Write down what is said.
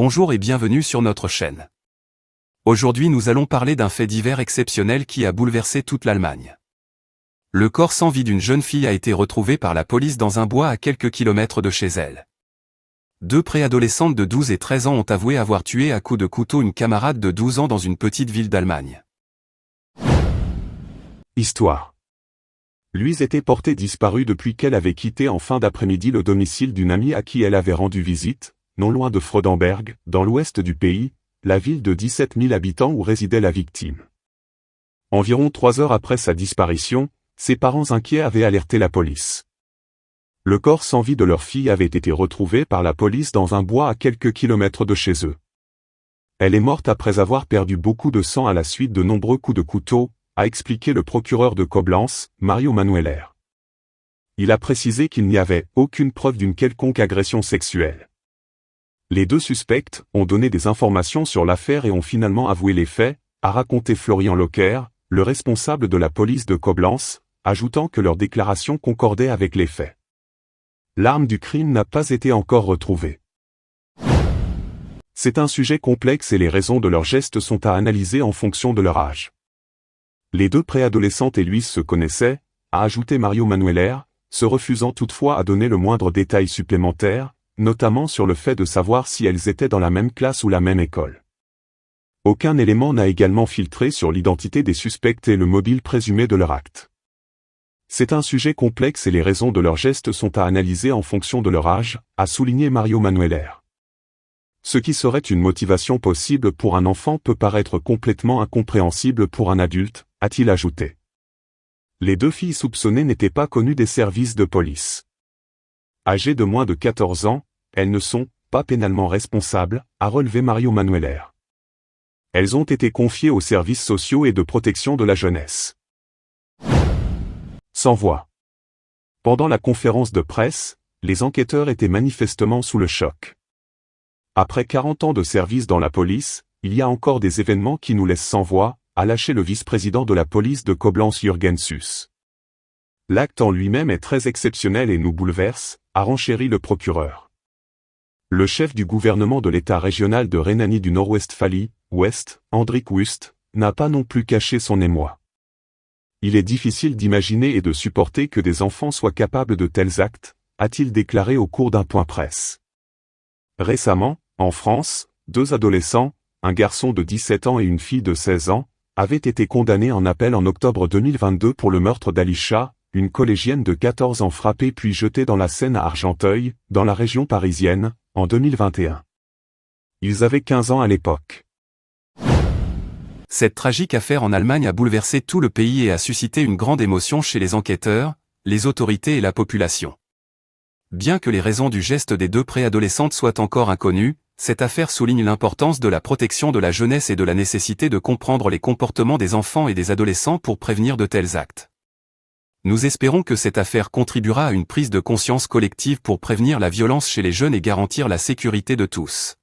Bonjour et bienvenue sur notre chaîne. Aujourd'hui nous allons parler d'un fait divers exceptionnel qui a bouleversé toute l'Allemagne. Le corps sans vie d'une jeune fille a été retrouvé par la police dans un bois à quelques kilomètres de chez elle. Deux préadolescentes de 12 et 13 ans ont avoué avoir tué à coups de couteau une camarade de 12 ans dans une petite ville d'Allemagne. Histoire. Louise était portée disparue depuis qu'elle avait quitté en fin d'après-midi le domicile d'une amie à qui elle avait rendu visite, non loin de Freudenberg, dans l'ouest du pays, la ville de 17 000 habitants où résidait la victime. Environ 3 heures après sa disparition, ses parents inquiets avaient alerté la police. Le corps sans vie de leur fille avait été retrouvé par la police dans un bois à quelques kilomètres de chez eux. Elle est morte après avoir perdu beaucoup de sang à la suite de nombreux coups de couteau, a expliqué le procureur de Koblenz, Mario Manueller. Il a précisé qu'il n'y avait aucune preuve d'une quelconque agression sexuelle. Les deux suspects ont donné des informations sur l'affaire et ont finalement avoué les faits, a raconté Florian Locker, le responsable de la police de Koblenz, ajoutant que leur déclaration concordait avec les faits. L'arme du crime n'a pas été encore retrouvée. C'est un sujet complexe et les raisons de leurs gestes sont à analyser en fonction de leur âge. Les deux préadolescentes et Louise se connaissaient, a ajouté Mario Manueller, se refusant toutefois à donner le moindre détail supplémentaire, notamment sur le fait de savoir si elles étaient dans la même classe ou la même école. Aucun élément n'a également filtré sur l'identité des suspects et le mobile présumé de leur acte. C'est un sujet complexe et les raisons de leurs gestes sont à analyser en fonction de leur âge, a souligné Mario Manueller. Ce qui serait une motivation possible pour un enfant peut paraître complètement incompréhensible pour un adulte, a-t-il ajouté. Les deux filles soupçonnées n'étaient pas connues des services de police. Âgées de moins de 14 ans, elles ne sont pas pénalement responsables, a relevé Mario Manueller. Elles ont été confiées aux services sociaux et de protection de la jeunesse. Sans voix. Pendant la conférence de presse, les enquêteurs étaient manifestement sous le choc. Après 40 ans de service dans la police, il y a encore des événements qui nous laissent sans voix, a lâché le vice-président de la police de Koblenz Jürgen Süß. L'acte en lui-même est très exceptionnel et nous bouleverse, a renchéri le procureur. Le chef du gouvernement de l'État régional de Rhénanie du Nord-Westphalie, Ouest, Hendrik Wüst, n'a pas non plus caché son émoi. Il est difficile d'imaginer et de supporter que des enfants soient capables de tels actes, a-t-il déclaré au cours d'un point presse. Récemment, en France, deux adolescents, un garçon de 17 ans et une fille de 16 ans, avaient été condamnés en appel en octobre 2022 pour le meurtre d'Alisha, une collégienne de 14 ans frappée puis jetée dans la Seine à Argenteuil, dans la région parisienne, en 2021. Ils avaient 15 ans à l'époque. Cette tragique affaire en Allemagne a bouleversé tout le pays et a suscité une grande émotion chez les enquêteurs, les autorités et la population. Bien que les raisons du geste des deux préadolescentes soient encore inconnues, cette affaire souligne l'importance de la protection de la jeunesse et de la nécessité de comprendre les comportements des enfants et des adolescents pour prévenir de tels actes. Nous espérons que cette affaire contribuera à une prise de conscience collective pour prévenir la violence chez les jeunes et garantir la sécurité de tous.